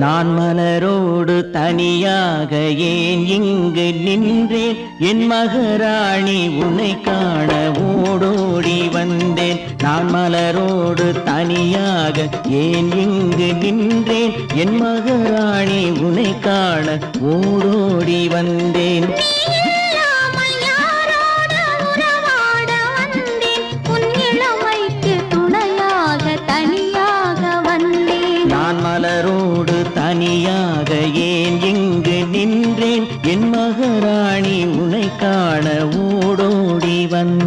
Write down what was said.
நான் மலரோடு தனியாக ஏன் இங்கு நின்றேன், என் மகராணி உன்னை காண ஓடோடி வந்தேன். நான் மலரோடு தனியாக ஏன் இங்கு நின்றேன், என் மகராணி உன்னை காண ஓடோடி வந்தேன். மலரோடு தனியாக ஏன் இங்கு நின்றேன், என் மகராணி உன்னை காண ஓடோடி வந்தேன்.